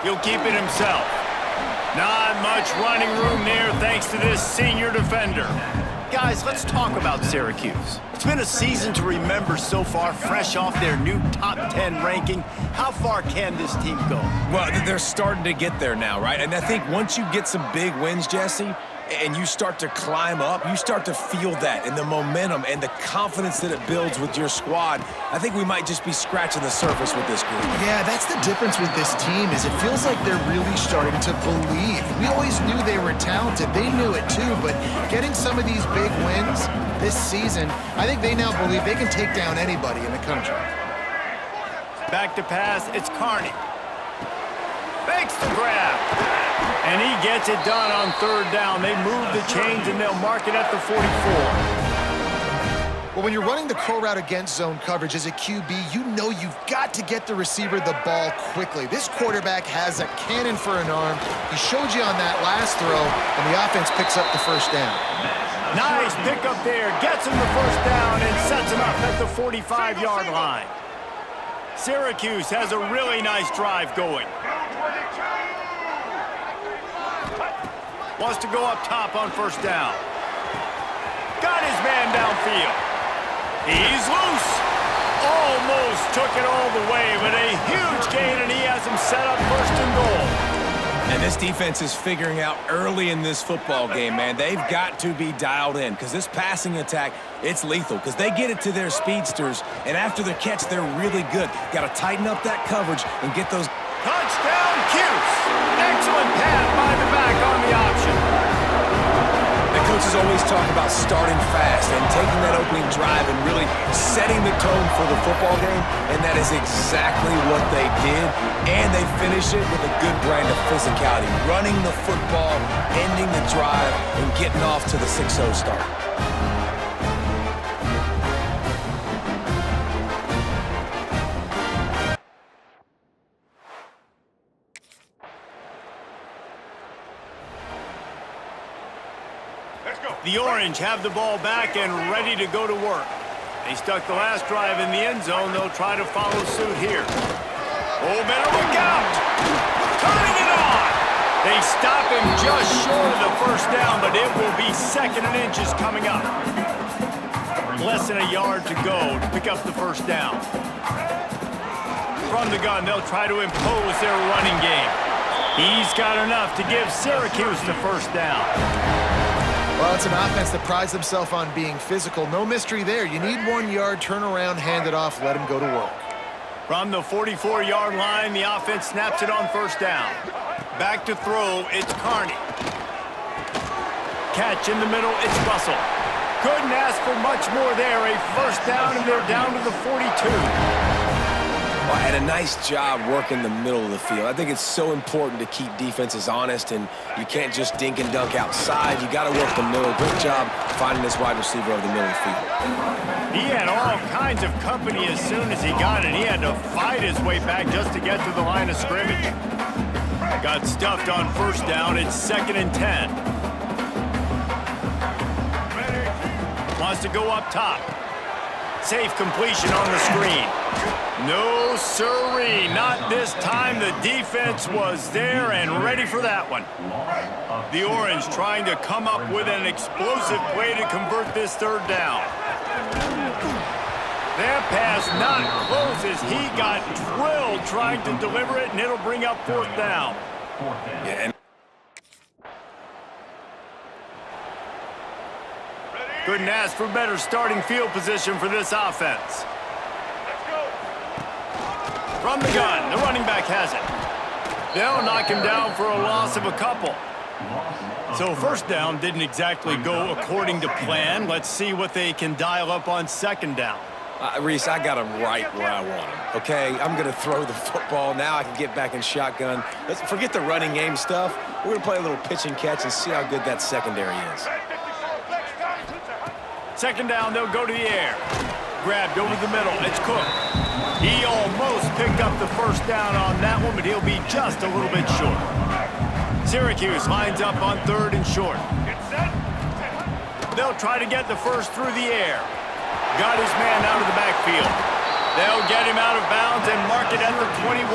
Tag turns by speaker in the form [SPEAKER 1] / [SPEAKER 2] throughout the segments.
[SPEAKER 1] He'll keep it himself. Not much running room there thanks to this senior defender.
[SPEAKER 2] Guys, let's talk about Syracuse. It's been a season to remember so far, fresh off their new top 10 ranking. How far can this team go?
[SPEAKER 3] Well, they're starting to get there now, right? And I think once you get some big wins, Jesse, and you start to climb up, you start to feel that and the momentum and the confidence that it builds with your squad. I think we might just be scratching the surface with this group.
[SPEAKER 4] Yeah, that's the difference with this team is it feels like they're really starting to believe. We always knew they were talented. They knew it too, but getting some of these big wins this season, I think they now believe they can take down anybody in the country.
[SPEAKER 1] Back to pass, it's Carney. Fakes the grab. And he gets it done on third down. They move the chains and they'll mark it at the 44.
[SPEAKER 4] Well, when you're running the curl route against zone coverage as a QB, you know you've got to get the receiver the ball quickly. This quarterback has a cannon for an arm. He showed you on that last throw, and the offense picks up the first down.
[SPEAKER 1] Nice pickup there. Gets him the first down and sets him up at the 45-yard line. Syracuse has a really nice drive going. Wants to go up top on first down. Got his man downfield. He's loose. Almost took it all the way, but a huge gain, and he has him set up first and goal.
[SPEAKER 3] And this defense is figuring out early in this football game, man. They've got to be dialed in because this passing attack, it's lethal because they get it to their speedsters, and after the catch, they're really good. Got to tighten up that coverage and get those.
[SPEAKER 1] Touchdown, Cuse. Excellent pass by the back on the option.
[SPEAKER 3] The coaches always talk about starting fast and taking that opening drive and really setting the tone for the football game, and that is exactly what they did, and they finish it with a good brand of physicality, running the football, ending the drive, and getting off to the 6-0 start.
[SPEAKER 1] The Orange have the ball back and ready to go to work. They stuck the last drive in the end zone. They'll try to follow suit here. Oh, better look out! Turning it on! They stop him just short of the first down, but it will be second and inches coming up. Less than a yard to go to pick up the first down. From the gun, they'll try to impose their running game. He's got enough to give Syracuse the first down.
[SPEAKER 4] Well, it's an offense that prides themselves on being physical. No mystery there. You need 1 yard, turn around, hand it off, let them go to work.
[SPEAKER 1] From the 44-yard line, the offense snaps it on first down. Back to throw, it's Carney. Catch in the middle, it's Russell. Couldn't ask for much more there. A first down, and they're down to the 42.
[SPEAKER 3] Well, and a nice job working the middle of the field. I think it's so important to keep defenses honest, and you can't just dink and dunk outside. You got to work the middle. Good job finding this wide receiver over the middle of the field.
[SPEAKER 1] He had all kinds of company as soon as he got it. He had to fight his way back just to get to the line of scrimmage. Got stuffed on first down. It's 2nd and 10. Wants to go up top. Safe completion on the screen. No sirree, not this time. The defense was there and ready for that one. The Orange trying to come up with an explosive play to convert this third down. That pass not close as he got drilled trying to deliver it, and it'll bring up fourth down.
[SPEAKER 3] Yeah,
[SPEAKER 1] Couldn't ask for better starting field position for this offense. From the gun, the running back has it. They'll knock him down for a loss of a couple. So first down didn't exactly go according to plan. Let's see what they can dial up on second down.
[SPEAKER 3] Reese, I got him right where I want him, okay? I'm going to throw the football. Now I can get back in shotgun. Let's forget the running game stuff. We're going to play a little pitch and catch and see how good that secondary is.
[SPEAKER 1] Second down, they'll go to the air. Grabbed over the middle, it's Cook. He almost picked up the first down on that one, but he'll be just a little bit short. Syracuse lines up on 3rd and short. They'll try to get the first through the air. Got his man out of the backfield. They'll get him out of bounds and mark it at the 21.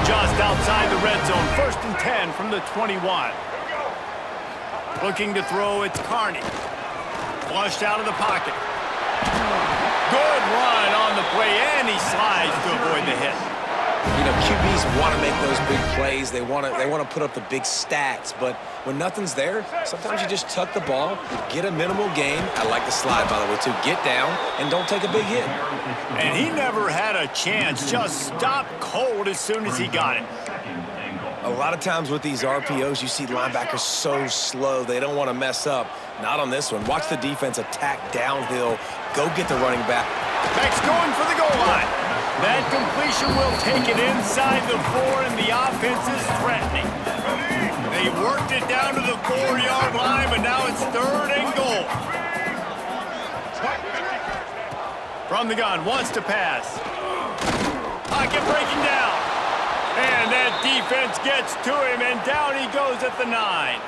[SPEAKER 1] Just outside the red zone, 1st and 10 from the 21. Looking to throw, it's Carney. Flushed out of the pocket. Good run on the play, and he slides to avoid the hit.
[SPEAKER 3] You know, QBs want to make those big plays. They want to put up the big stats. But when nothing's there, sometimes you just tuck the ball, get a minimal gain. I like the slide, by the way, too. Get down and don't take a big hit.
[SPEAKER 1] And he never had a chance. Just stopped cold as soon as he got it.
[SPEAKER 3] A lot of times with these RPOs, you see linebackers so slow. They don't want to mess up. Not on this one. Watch the defense attack downhill. Go get the running back.
[SPEAKER 1] Max going for the goal line. That completion will take it inside the 4, and the offense is threatening. They worked it down to the 4-yard line, but now it's 3rd and goal. From the gun, wants to pass. Pocket breaking down. And that defense gets to him, and down he goes at the 9.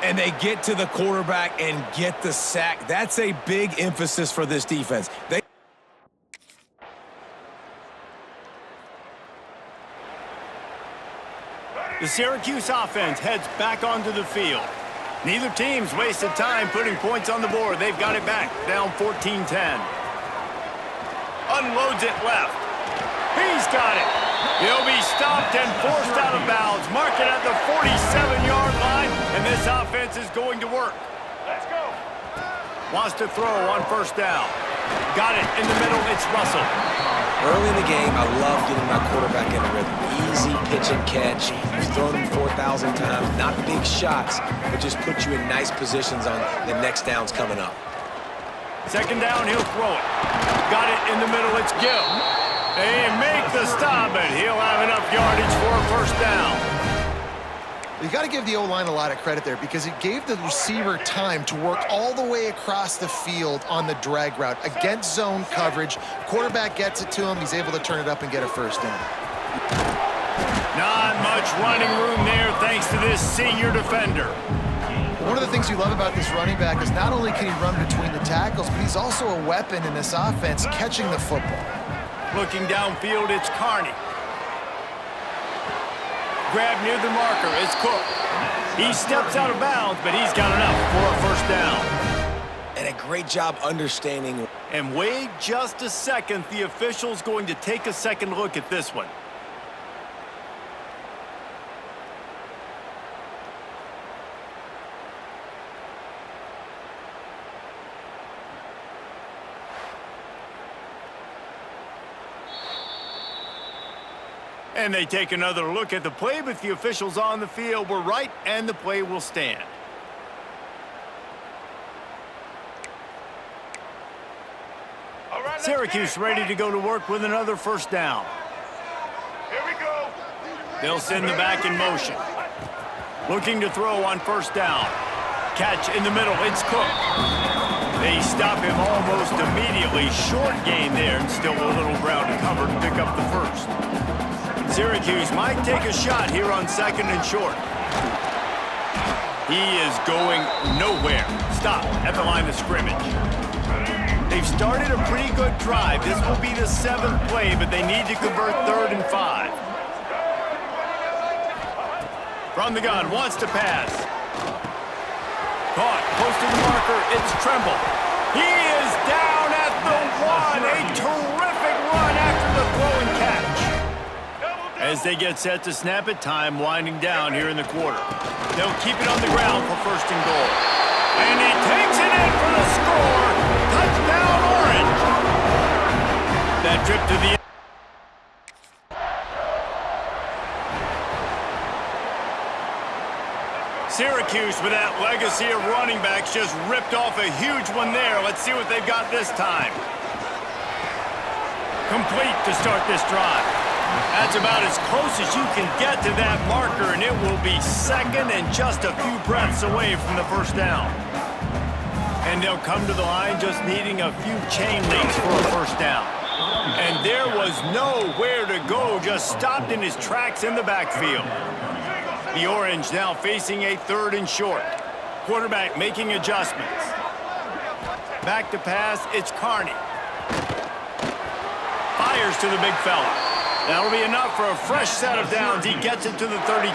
[SPEAKER 3] And they get to the quarterback and get the sack. That's a big emphasis for this defense.
[SPEAKER 1] The Syracuse offense heads back onto the field. Neither team's wasted time putting points on the board. They've got it back, down 14-10. Unloads it left. He's got it. He'll be stopped and forced out of bounds. Mark it at the 47-yard line, and this offense is going to work. Let's go. Wants to throw on 1st down. Got it in the middle. It's Russell.
[SPEAKER 3] Early in the game, I love getting my quarterback in a rhythm. Easy pitch and catch. You've thrown him 4,000 times. Not big shots, but just put you in nice positions on the next downs coming up.
[SPEAKER 1] 2nd down, he'll throw it. Got it in the middle. It's Gill. They make the stop, and he'll have enough yardage for a 1st down.
[SPEAKER 4] You got to give the O-line a lot of credit there because it gave the receiver time to work all the way across the field on the drag route against zone coverage. Quarterback gets it to him. He's able to turn it up and get a 1st down.
[SPEAKER 1] Not much running room there thanks to this senior defender.
[SPEAKER 4] One of the things you love about this running back is not only can he run between the tackles, but he's also a weapon in this offense catching the football. Looking downfield, it's Carney.
[SPEAKER 1] Grab near the marker, it's Cook. He steps out of bounds, but he's got enough for a 1st down.
[SPEAKER 3] And a great job understanding.
[SPEAKER 1] And wait just a second, the official's going to take a second look at this one. And they take another look at the play, but the officials on the field were right, and the play will stand. Syracuse ready to go to work with another 1st down.
[SPEAKER 5] Here we go.
[SPEAKER 1] They'll send the back in motion. Looking to throw on 1st down. Catch in the middle, it's Cook. They stop him almost immediately. Short gain there, and still a little ground to cover to pick up the 1st. Syracuse might take a shot here on 2nd and short. He is going nowhere. Stop at the line of scrimmage. They've started a pretty good drive. This will be the 7th play, but they need to convert 3rd and 5. From the gun, wants to pass. Caught close to the marker. It's Tremble. He is down at the 1. A terrific run after the throw and catch. As they get set to snap it, time winding down here in the quarter. They'll keep it on the ground for 1st and goal. And he takes it in for the score. Touchdown, Orange. That trip to the Syracuse, with that legacy of running backs, just ripped off a huge one there. Let's see what they've got this time. Complete to start this drive. That's about as close as you can get to that marker, and it will be 2nd and just a few breaths away from the 1st down. And they'll come to the line just needing a few chain links for a 1st down. And there was nowhere to go, just stopped in his tracks in the backfield. The Orange now facing a 3rd and short. Quarterback making adjustments. Back to pass, it's Carney. Fires to the big fella. That'll be enough for a fresh set of downs. He gets it to the 32.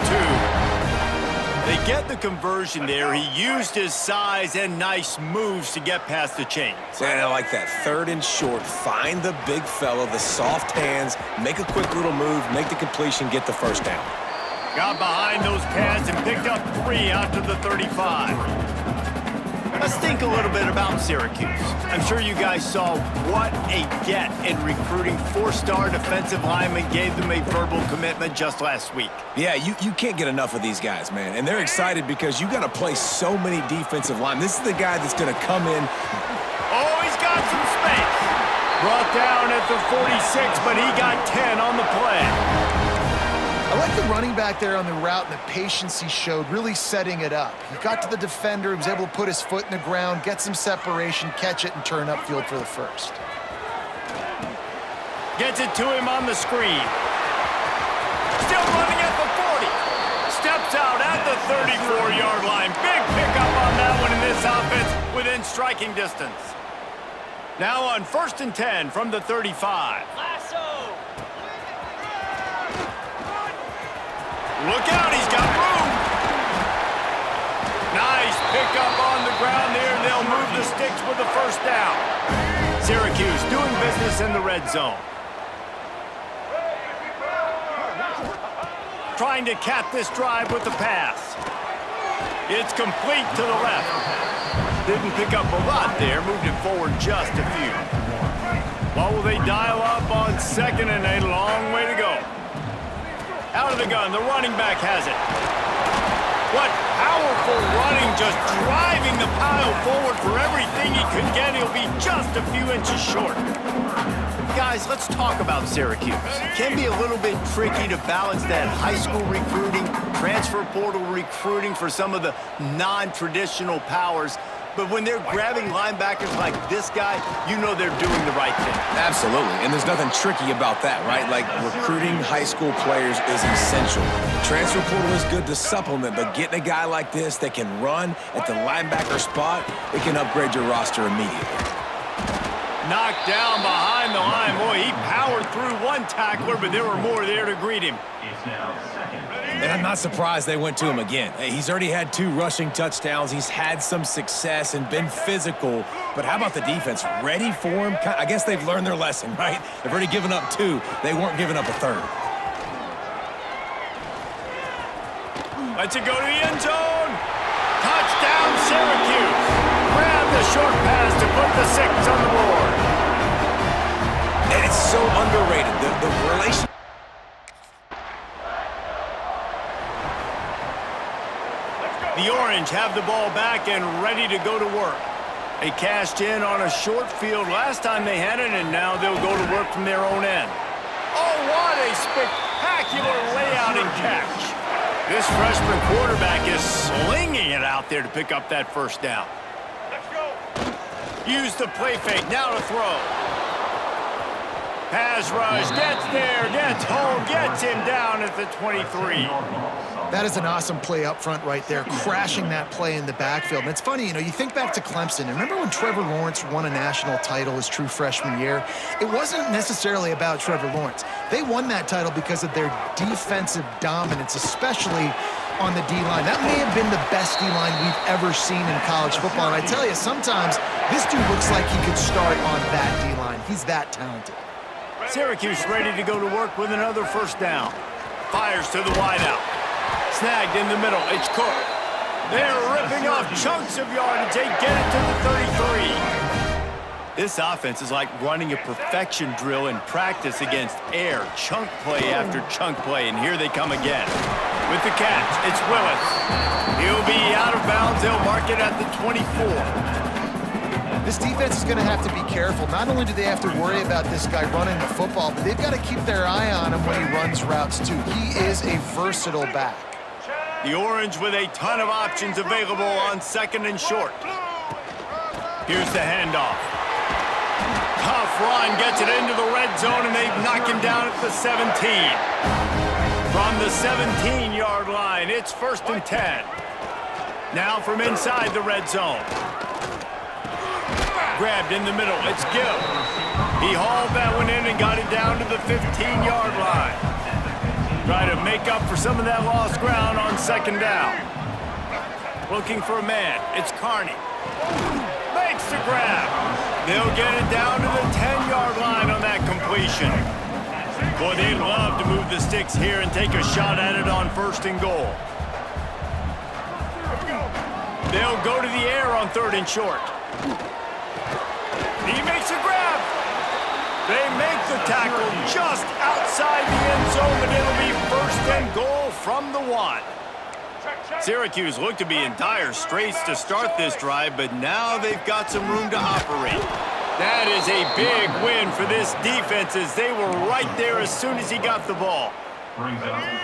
[SPEAKER 1] They get the conversion there. He used his size and nice moves to get past the chains.
[SPEAKER 3] And I like that. 3rd and short. Find the big fella, the soft hands, make a quick little move, make the completion, get the first down.
[SPEAKER 1] Got behind those pads and picked up 3 out to the 35. Let's think a little bit about Syracuse. I'm sure you guys saw what a get in recruiting. 4-star defensive linemen gave them a verbal commitment just last week.
[SPEAKER 3] Yeah, you can't get enough of these guys, man. And they're excited because you got to play so many defensive line. This is the guy that's going to come in.
[SPEAKER 1] Oh, he's got some space. Brought down at the 46, but he got 10 on the play.
[SPEAKER 4] I like the running back there on the route and the patience he showed, really setting it up. He got to the defender, he was able to put his foot in the ground, get some separation, catch it, and turn upfield for the first.
[SPEAKER 1] Gets it to him on the screen. Still running at the 40. Steps out at the 34-yard line. Big pickup on that one in this offense within striking distance. Now on 1st and 10 from the 35. Look out, he's got room. Nice pickup on the ground there. They'll move the sticks with the first down. Syracuse doing business in the red zone. Trying to cap this drive with the pass. It's complete to the left. Didn't pick up a lot there, moved it forward just a few. What will they dial up on 2nd and a long way to go? Out of the gun, the running back has it. What powerful running, just driving the pile forward for everything he could get. He'll be just a few inches short. Guys, let's talk about Syracuse. It can be a little bit tricky to balance that high school recruiting, transfer portal recruiting for some of the non-traditional powers. But when they're grabbing linebackers like this guy, you know they're doing the right thing.
[SPEAKER 3] Absolutely, and there's nothing tricky about that, right? Like, recruiting high school players is essential. Transfer portal is good to supplement, but getting a guy like this that can run at the linebacker spot, it can upgrade your roster immediately.
[SPEAKER 1] Knocked down behind the line. Boy, he powered through one tackler, but there were more there to greet him.
[SPEAKER 3] And I'm not surprised they went to him again. Hey, he's already had 2 rushing touchdowns. He's had some success and been physical. But how about the defense? Ready for him? I guess they've learned their lesson, right? They've already given up 2. They weren't giving up a 3rd.
[SPEAKER 1] Lets it go to the end zone. Touchdown, Syracuse. Grab the short pass to put the 6 on the board.
[SPEAKER 3] And it's so underrated. The relation.
[SPEAKER 1] The Orange have the ball back and ready to go to work. They cashed in on a short field last time they had it, and now they'll go to work from their own end. Oh, what a spectacular layout and catch. This freshman quarterback is slinging it out there to pick up that first down.
[SPEAKER 5] Let's go.
[SPEAKER 1] Use the play fake, now to throw. Pass rush, gets there, gets home, gets him down at the 23.
[SPEAKER 4] That is an awesome play up front right there, crashing that play in the backfield. And it's funny, you know, you think back to Clemson. Remember when Trevor Lawrence won a national title his true freshman year? It wasn't necessarily about Trevor Lawrence. They won that title because of their defensive dominance, especially on the D-line. That may have been the best D-line we've ever seen in college football. And I tell you, sometimes this dude looks like he could start on that D-line. He's that talented.
[SPEAKER 1] Syracuse ready to go to work with another first down. Fires to the wideout. Snagged in the middle. It's Cook. They're ripping off chunks of yardage. They get it to the 33. This offense is like running a perfection drill in practice against air. Chunk play after chunk play, and here they come again. With the catch, it's Willis. He'll be out of bounds. They'll mark it at the 24.
[SPEAKER 4] This defense is going to have to be careful. Not only do they have to worry about this guy running the football, but they've got to keep their eye on him when he runs routes, too. He is a versatile back.
[SPEAKER 1] The Orange with a ton of options available on 2nd and short. Here's the handoff. Tough run, gets it into the red zone, and they knock him down at the 17. From the 17-yard line, it's 1st and 10. Now from inside the red zone. Grabbed in the middle. It's Gill. He hauled that one in and got it down to the 15-yard line. Try to make up for some of that lost ground on second down. Looking for a man. It's Carney. Makes the grab. They'll get it down to the 10-yard line on that completion. Boy, they'd love to move the sticks here and take a shot at it on 1st and goal. They'll go to the air on 3rd and short. He makes a grab. They make the tackle just outside the end zone, but it'll be 1st and goal from the 1. Syracuse looked to be in dire straits to start this drive, but now they've got some room to operate. That is a big win for this defense as they were right there as soon as he got the ball.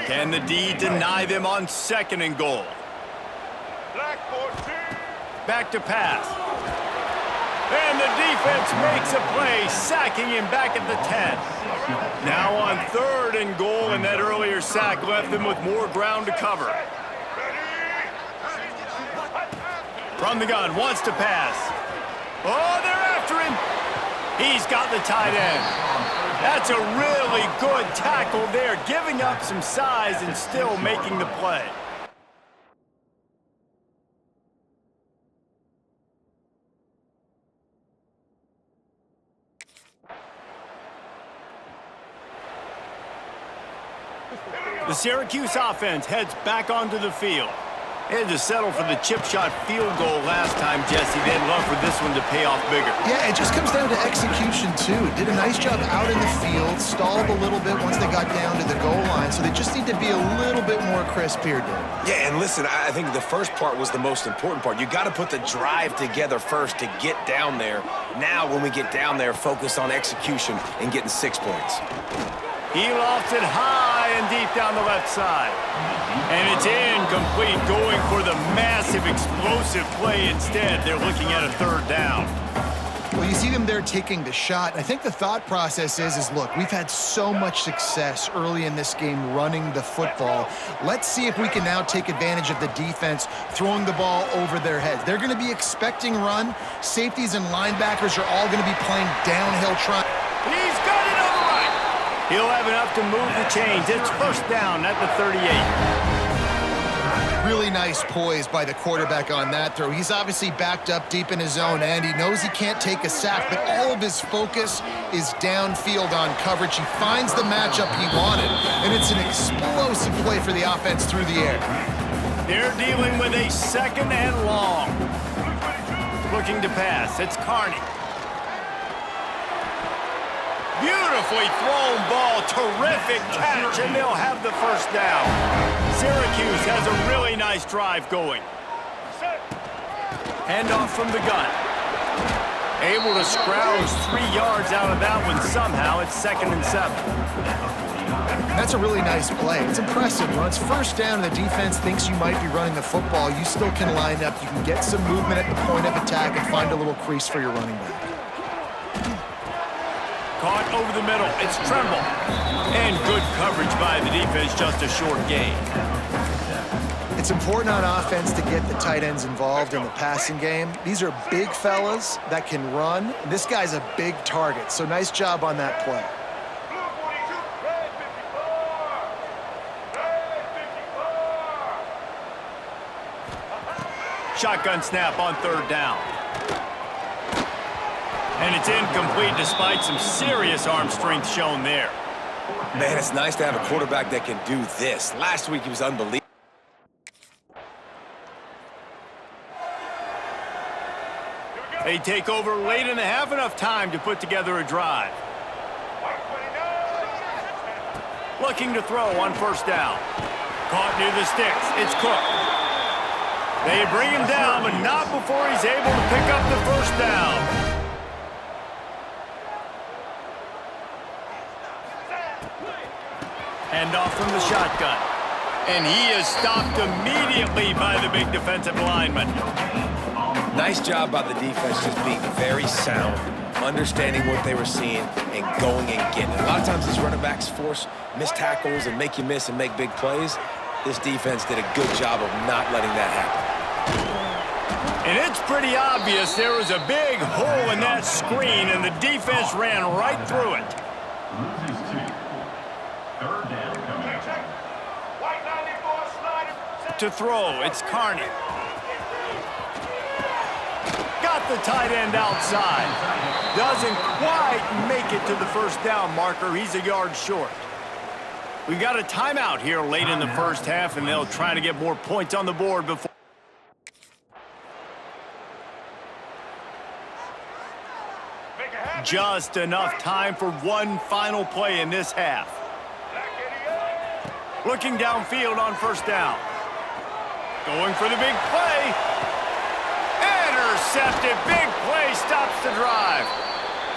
[SPEAKER 1] Can the D deny them on 2nd and goal? Back to pass. And the defense makes a play, sacking him back at the 10. Now on 3rd and goal, and that earlier sack left them with more ground to cover. From the gun, wants to pass. Oh, they're after him. He's got the tight end. That's a really good tackle there, giving up some size and still making the play. The Syracuse offense heads back onto the field. They had to settle for the chip shot field goal last time, Jesse. They'd love for this one to pay off bigger.
[SPEAKER 4] Yeah, it just comes down to execution, too. Did a nice job out in the field, stalled a little bit once they got down to the goal line, so they just need to be a little bit more crisp here, Dave.
[SPEAKER 3] Yeah, and listen, I think the first part was the most important part. You got to put the drive together first to get down there. Now, when we get down there, focus on execution and getting 6 points.
[SPEAKER 1] He lofts it high and deep down the left side. And it's incomplete, going for the massive explosive play instead. They're looking at a 3rd down.
[SPEAKER 4] Well, you see them there taking the shot. I think the thought process is look, we've had so much success early in this game running the football. Let's see if we can now take advantage of the defense throwing the ball over their heads. They're going to be expecting run. Safeties and linebackers are all going to be playing downhill trying.
[SPEAKER 1] He's got it on the right. He'll have enough to move the chains. It's 1st down at the 38.
[SPEAKER 4] Really nice poise by the quarterback on that throw. He's obviously backed up deep in his own end. He knows he can't take a sack, but all of his focus is downfield on coverage. He finds the matchup he wanted, and it's an explosive play for the offense through the air.
[SPEAKER 1] They're dealing with a 2nd and long. Looking to pass. It's Carney. Beautifully thrown ball, terrific catch, and they'll have the 1st down. Syracuse has a really nice drive going. Handoff from the gun. Able to scrounge 3 yards out of that one somehow. It's 2nd and 7.
[SPEAKER 4] That's a really nice play. It's impressive. When it's 1st down and the defense thinks you might be running the football, you still can line up. You can get some movement at the point of attack and find a little crease for your running back.
[SPEAKER 1] Caught over the middle. It's Tremble. And good coverage by the defense, just a short gain.
[SPEAKER 4] It's important on offense to get the tight ends involved in the passing game. These are big fellas that can run. This guy's a big target, so nice job on that play.
[SPEAKER 1] Shotgun snap on 3rd down. And it's incomplete despite some serious arm strength shown there.
[SPEAKER 3] Man, it's nice to have a quarterback that can do this. Last week, he was unbelievable.
[SPEAKER 1] They take over late in the half, enough time to put together a drive. Looking to throw on 1st down. Caught near the sticks. It's Cook. They bring him down, but not before he's able to pick up the 1st down. Handoff from the shotgun. And he is stopped immediately by the big defensive lineman.
[SPEAKER 3] Nice job by the defense, just being very sound, understanding what they were seeing, and going and getting it. A lot of times these running backs force missed tackles and make you miss and make big plays. This defense did a good job of not letting that happen.
[SPEAKER 1] And it's pretty obvious there was a big hole in that screen, and the defense ran right through it.
[SPEAKER 5] Loses 2. Third down coming up. White 94, slide.
[SPEAKER 1] To throw, it's Carney. Got the tight end outside. Doesn't quite make it to the first down marker. He's a yard short. We've got a timeout here late in the first half, and they'll try to get more points on the board before. Just enough time for one final play in this half. Looking downfield on first down. Going for the big play. Intercepted. Big play stops the drive.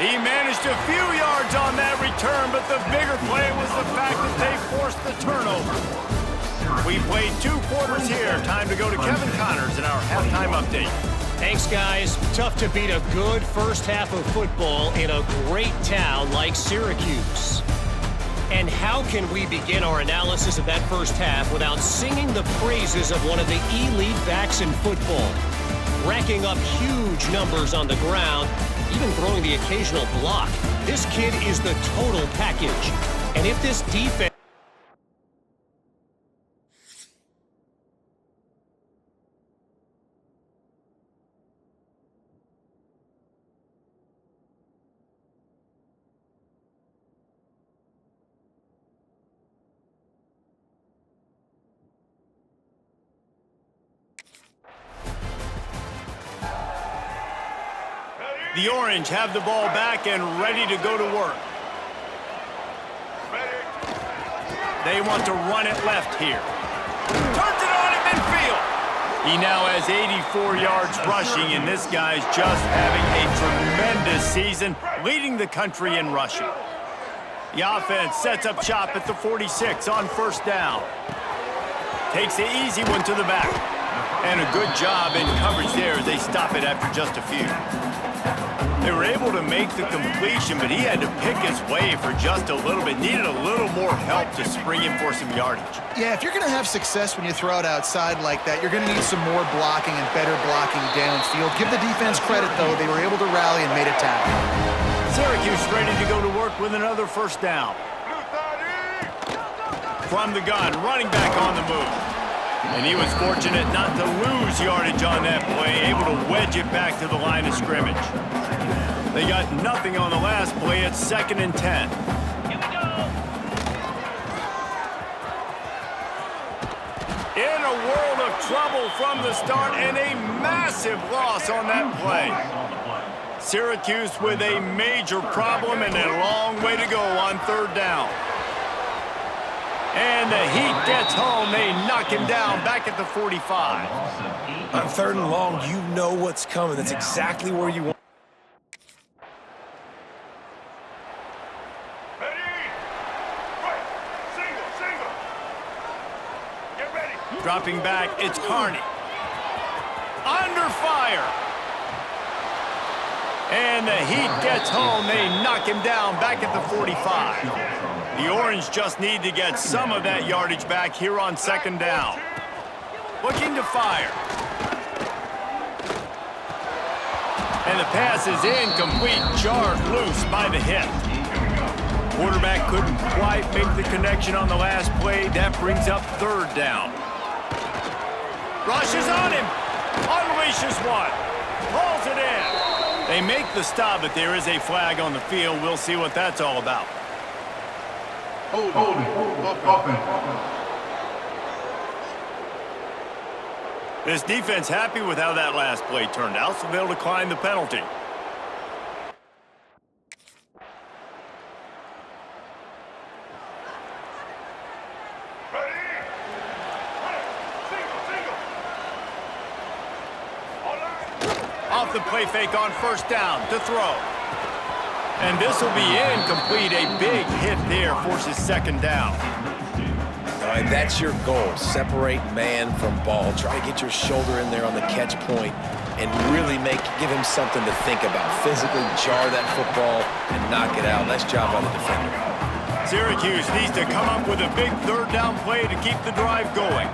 [SPEAKER 1] He managed a few yards on that return, but the bigger play was the fact that they forced the turnover. We played 2 quarters here. Time to go to Kevin Connors in our halftime update.
[SPEAKER 6] Thanks, guys. Tough to beat a good first half of football in a great town like Syracuse. And how can we begin our analysis of that first half without singing the praises of one of the elite backs in football? Racking up huge numbers on the ground, even throwing the occasional block. This kid is the total package. And if this defense...
[SPEAKER 1] The Orange have the ball back and ready to go to work. They want to run it left here. Turns it on at midfield. He now has 84 yards rushing, and this guy's just having a tremendous season, leading the country in rushing. The offense sets up shop at the 46 on first down. Takes the easy one to the back. And a good job in coverage there as they stop it after just a few. They were able to make the completion, but he had to pick his way for just a little bit. Needed a little more help to spring in for some yardage.
[SPEAKER 4] Yeah, if you're going to have success when you throw it outside like that, you're going to need some more blocking and better blocking downfield. Give the defense credit, though. They were able to rally and made a tackle.
[SPEAKER 1] Syracuse ready to go to work with another first down. From the gun, running back on the move. And he was fortunate not to lose yardage on that play, able to wedge it back to the line of scrimmage. They got nothing on the last play. It's 2nd and 10.
[SPEAKER 6] Here we go.
[SPEAKER 1] In a world of trouble from the start, and a massive loss on that play. Syracuse with a major problem and a long way to go on 3rd down. And the Heat gets home. They knock him down back at the 45.
[SPEAKER 3] On 3rd and long, you know what's coming. That's exactly where you want.
[SPEAKER 1] Dropping back, it's Carney. Under fire. And the Heat gets home. They knock him down back at the 45. The Orange just need to get some of that yardage back here on 2nd down. Looking to fire. And the pass is incomplete, jarred loose by the hip. Quarterback couldn't quite make the connection on the last play. That brings up 3rd down. Rushes on him. Unleashes one. Pulls it in. They make the stop, but there is a flag on the field. We'll see what that's all about.
[SPEAKER 5] Hold it.
[SPEAKER 1] This defense happy with how that last play turned out, so they'll decline the penalty. Off the play fake on 1st down to throw. And this will be incomplete. A big hit there forces 2nd down.
[SPEAKER 3] All right, that's your goal. Separate man from ball. Try to get your shoulder in there on the catch point and really give him something to think about. Physically jar that football and knock it out. Nice job by the defender.
[SPEAKER 1] Syracuse needs to come up with a big 3rd down play to keep the drive going.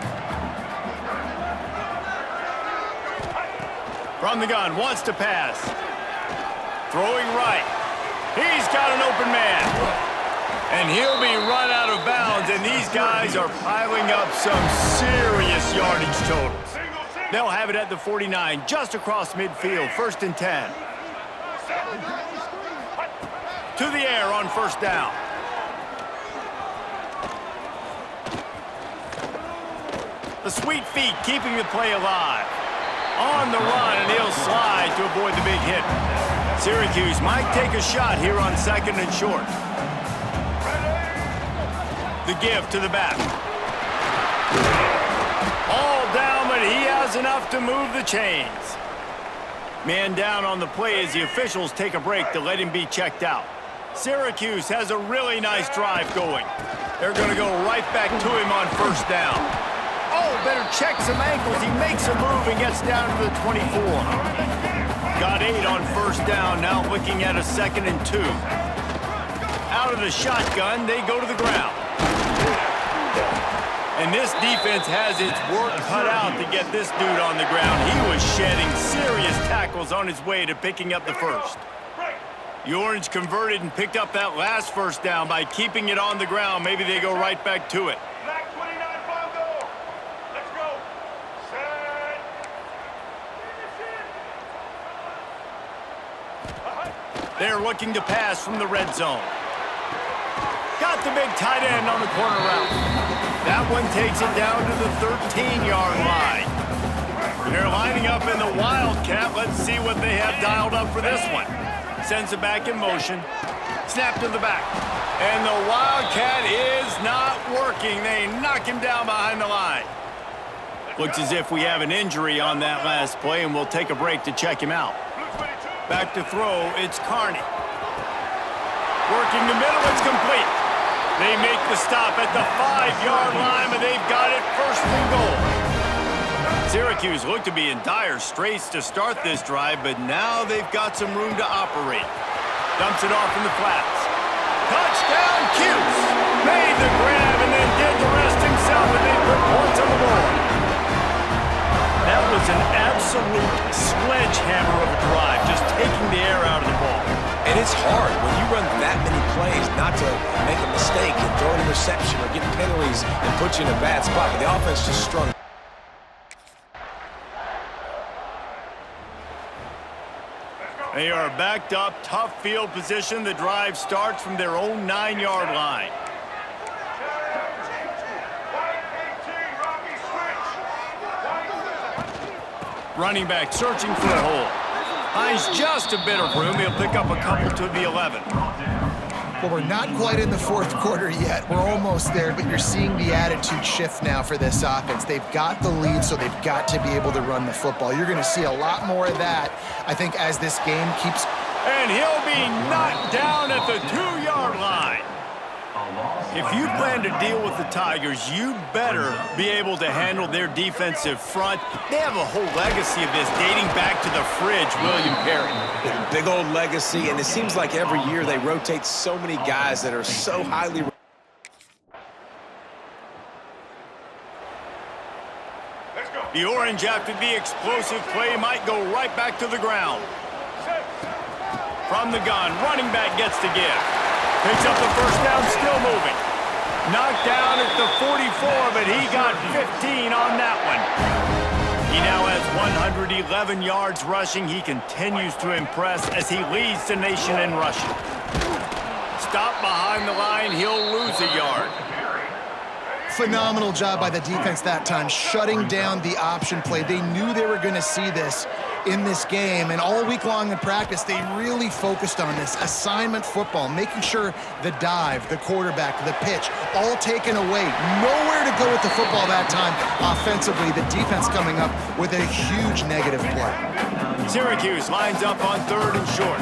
[SPEAKER 1] From the gun, wants to pass. Throwing right. He's got an open man. And he'll be run out of bounds, and these guys are piling up some serious yardage totals. They'll have it at the 49, just across midfield, 1st and 10. To the air on 1st down. The sweet feet keeping the play alive. On the run, and he'll slide to avoid the big hit. Syracuse might take a shot here on 2nd and short. The give to the back. All down, but he has enough to move the chains. Man down on the play as the officials take a break to let him be checked out. Syracuse has a really nice drive going. They're going to go right back to him on 1st down. Oh, better check some ankles. He makes a move and gets down to the 24. Got 8 on 1st down, now looking at a 2nd and 2. Out of the shotgun, they go to the ground. And this defense has its work cut out to get this dude on the ground. He was shedding serious tackles on his way to picking up the 1st. The Orange converted and picked up that last 1st down by keeping it on the ground. Maybe they go right back to it. They're looking to pass from the red zone. Got the big tight end on the corner route. That one takes it down to the 13-yard line. They're lining up in the Wildcat. Let's see what they have dialed up for this one. Sends it back in motion. Snap to the back. And the Wildcat is not working. They knock him down behind the line. Looks as if we have an injury on that last play, and we'll take a break to check him out. Back to throw, it's Carney. Working the middle, it's complete. They make the stop at the 5-yard line, but they've got it 1st and goal. Syracuse looked to be in dire straits to start this drive, but now they've got some room to operate. Dumps it off in the flats. Touchdown, Cuse! Made the grab and then did the rest himself, and they put points on the board. That was an absolute sledgehammer of a drive, just taking the air out of the ball.
[SPEAKER 3] And it's hard when you run that many plays not to make a mistake and throw an interception or get penalties and put you in a bad spot. But the offense just strung.
[SPEAKER 1] They are backed up, tough field position. The drive starts from their own 9-yard line. Running back searching for a hole. Finds just a bit of room. He'll pick up a couple to the 11.
[SPEAKER 4] Well, we're not quite in the 4th quarter yet. We're almost there, but you're seeing the attitude shift now for this offense. They've got the lead, so they've got to be able to run the football. You're going to see a lot more of that, I think, as this game keeps...
[SPEAKER 1] And he'll be knocked down at the 2-yard line. If you plan to deal with the Tigers, you better be able to handle their defensive front. They have a whole legacy of this dating back to the fridge, William Perry.
[SPEAKER 3] Big old legacy, and it seems like every year they rotate so many guys that are so highly...
[SPEAKER 1] The Orange, after the explosive play, might go right back to the ground. From the gun, running back gets the give. Picks up the 1st down, still moving. Knocked down at the 44, but he got 15 on that one. He now has 111 yards rushing. He continues to impress as he leads the nation in rushing. Stop behind the line, he'll lose a yard.
[SPEAKER 4] Phenomenal job by the defense that time, shutting down the option play. They knew they were going to see this in this game, and all week long in practice, they really focused on this assignment football, making sure the dive, the quarterback, the pitch, all taken away. Nowhere to go with the football that time offensively. The defense coming up with a huge negative play.
[SPEAKER 1] Syracuse lines up on 3rd and short.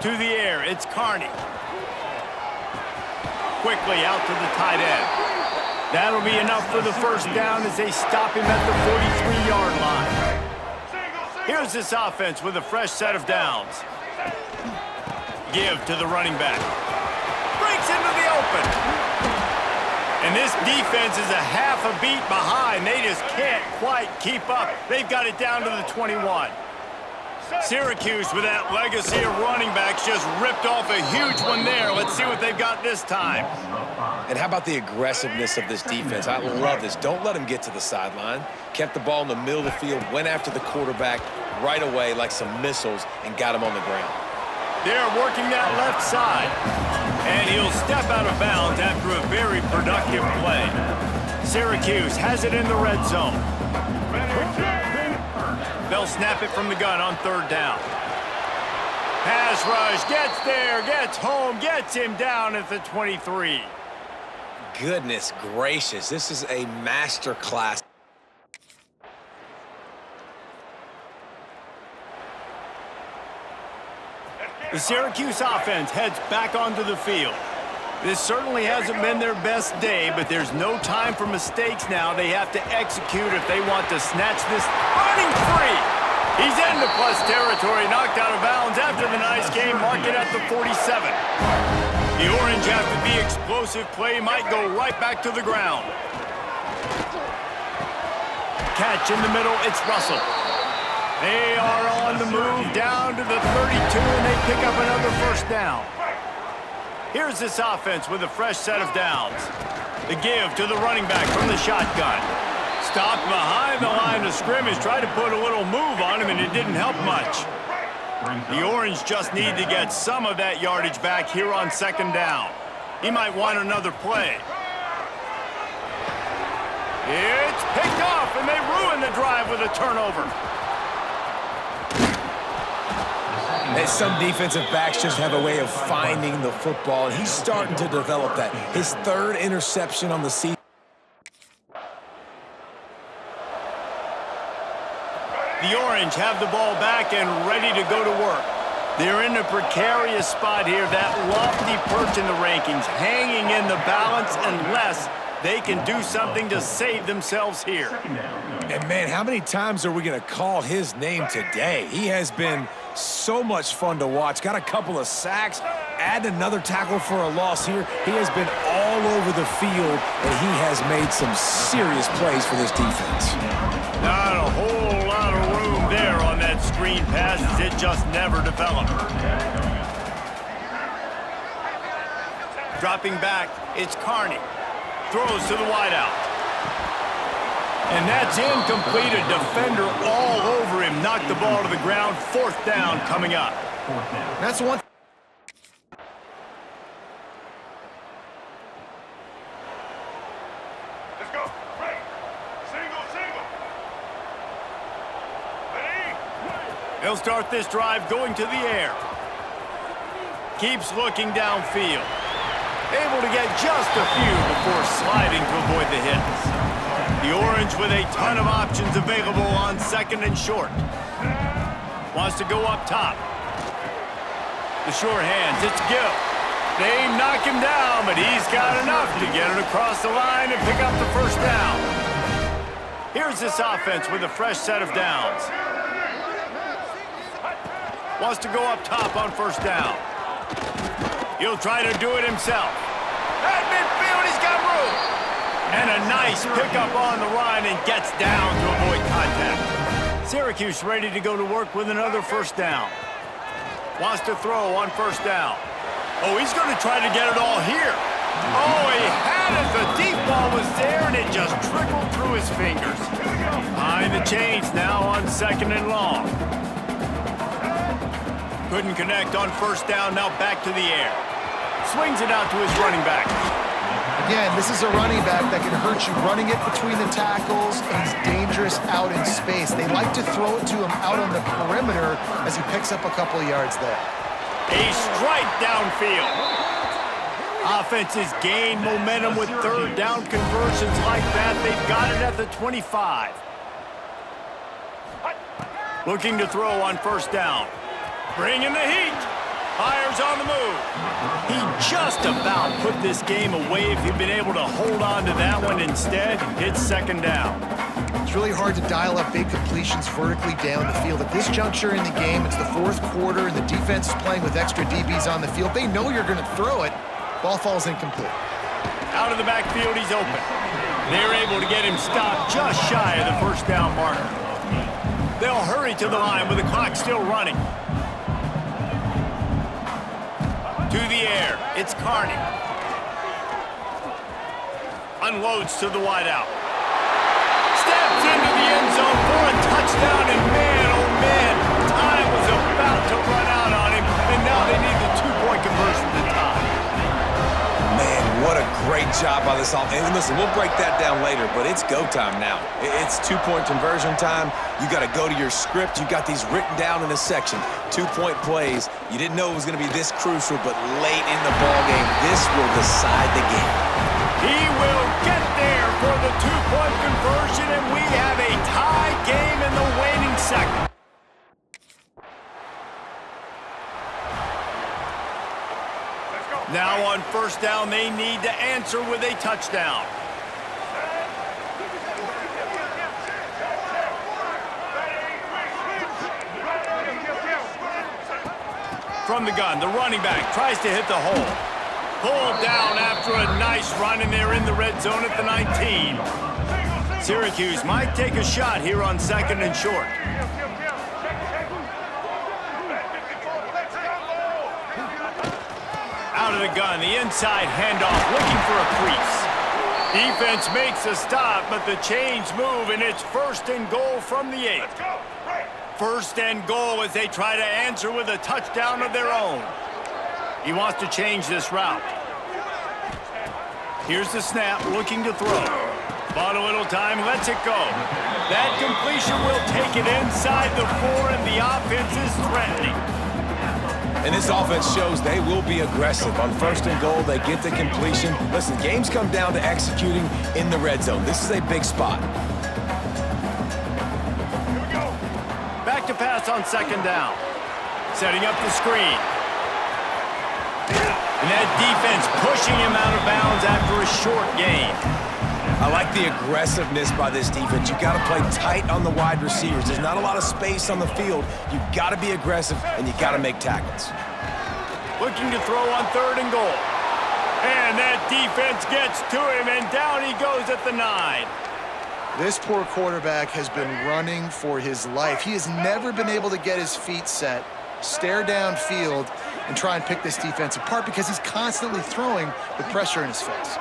[SPEAKER 1] To the air, it's Carney. Quickly out to the tight end. That'll be enough for the 1st down as they stop him at the 43-yard line. Here's this offense with a fresh set of downs. Give to the running back. Breaks into the open. And this defense is a half a beat behind. They just can't quite keep up. They've got it down to the 21. Syracuse, with that legacy of running backs, just ripped off a huge one there. Let's see what they've got this time.
[SPEAKER 3] And how about the aggressiveness of this defense? I love this. Don't let them get to the sideline. Kept the ball in the middle of the field, went after the quarterback right away like some missiles, and got him on the ground.
[SPEAKER 1] They're working that left side. And he'll step out of bounds after a very productive play. Syracuse has it in the red zone. They'll snap it from the gun on third down. Pass rush, gets there, gets home, gets him down at the 23.
[SPEAKER 3] Goodness gracious, this is a master class.
[SPEAKER 1] The Syracuse offense heads back onto the field. This certainly hasn't been their best day, but there's no time for mistakes now. They have to execute if they want to snatch this. Running free! He's into plus territory, knocked out of bounds after the nice game, marked it at the 47. The Orange, after the explosive play, might go right back to the ground. Catch in the middle, it's Russell. They are on the move down to the 32, and they pick up another first down. Here's this offense with a fresh set of downs. The give to the running back from the shotgun. Stopped behind the line of scrimmage, tried to put a little move on him, and it didn't help much. The Orange just need to get some of that yardage back here on second down. He might want another play. It's picked off, and they ruin the drive with a turnover.
[SPEAKER 3] And some defensive backs just have a way of finding the football, and he's starting to develop that. His third interception on the season.
[SPEAKER 1] The Orange have the ball back and ready to go to work. They're in a precarious spot here, that lofty perch in the rankings, hanging in the balance unless they can do something to save themselves here.
[SPEAKER 3] And, man, how many times are we going to call his name today? He has been so much fun to watch. Got a couple of sacks, add another tackle for a loss here. He has been all over the field, and he has made some serious plays for this defense.
[SPEAKER 1] Not a whole lot of room there on that screen pass, as it just never developed. Dropping back, it's Carney. Throws to the wideout. And that's incomplete. A defender all over him. Knocked the ball to the ground. Fourth down coming up.
[SPEAKER 4] That's one.
[SPEAKER 5] Let's go. Right. Single, single. Ready?
[SPEAKER 1] They'll start this drive going to the air. Keeps looking downfield. Able to get just a few before sliding to avoid the hits. The Orange with a ton of options available on second and short. Wants to go up top. The sure hands, it's Gill. They knock him down, but he's got enough to get it across the line and pick up the first down. Here's this offense with a fresh set of downs. Wants to go up top on first down. He'll try to do it himself. At midfield, he's got room. And a nice pickup on the run and gets down to avoid contact. Syracuse ready to go to work with another first down. Wants to throw on first down. Oh, he's going to try to get it all here. Oh, he had it. The deep ball was there, and it just trickled through his fingers. Behind the chains now on second and long. Couldn't connect on first down, now back to the air. Swings it out to his running back.
[SPEAKER 4] Again, this is a running back that can hurt you running it between the tackles, and he's dangerous out in space. They like to throw it to him out on the perimeter as he picks up a couple of yards there.
[SPEAKER 1] A strike downfield. Offenses gain momentum with third down conversions like that. They've got it at the 25. Looking to throw on first down. Bringing the heat. Fires on the move. He just about put this game away if he'd been able to hold on to that one. Instead, it's second down.
[SPEAKER 4] It's really hard to dial up big completions vertically down the field. At this juncture in the game, it's the fourth quarter, and the defense is playing with extra DBs on the field. They know you're going to throw it. Ball falls incomplete.
[SPEAKER 1] Out of the backfield, he's open. They're able to get him stopped just shy of the first down marker. They'll hurry to the line with the clock still running. To the air, it's Carney. Unloads to the wideout. Steps into the end zone for a touchdown, and man, oh man, time was about to run out on him, and now they need the two-point conversion to tie.
[SPEAKER 3] Man, what a great job by this offense. And listen, we'll break that down later, but it's go time now. It's two-point conversion time. You got to go to your script. You got these written down in a section. Two-point plays. You didn't know it was going to be this crucial, but late in the ball game, this will decide the game.
[SPEAKER 1] He will get there for the two-point conversion, and we have a tie game in the waning second. Now on first down, they need to answer with a touchdown. From the gun, the running back tries to hit the hole. Pulled down after a nice run, and they're in the red zone at the 19. Syracuse might take a shot here on second and short. Out of the gun, the inside handoff, looking for a crease. Defense makes a stop, but the chains move, and it's first and goal from the 8. First and goal as they try to answer with a touchdown of their own. He wants to change this route. Here's the snap, looking to throw. Bought a little time, lets it go. That completion will take it inside the 4, and the offense is threatening.
[SPEAKER 3] And this offense shows they will be aggressive. On first and goal, they get the completion. Listen, games come down to executing in the red zone. This is a big spot.
[SPEAKER 1] Back to pass on second down. Setting up the screen. And that defense pushing him out of bounds after a short gain.
[SPEAKER 3] I like the aggressiveness by this defense. You got to play tight on the wide receivers. There's not a lot of space on the field. You got to be aggressive, and you got to make tackles.
[SPEAKER 1] Looking to throw on third and goal. And that defense gets to him, and down he goes at the 9.
[SPEAKER 4] This poor quarterback has been running for his life. He has never been able to get his feet set, stare downfield, and try and pick this defense apart because he's constantly throwing with pressure in his face.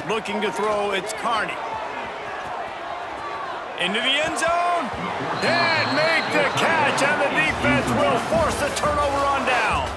[SPEAKER 1] Looking to throw, it's Carney. Into the end zone. And make the catch, and the defense will force the turnover on down.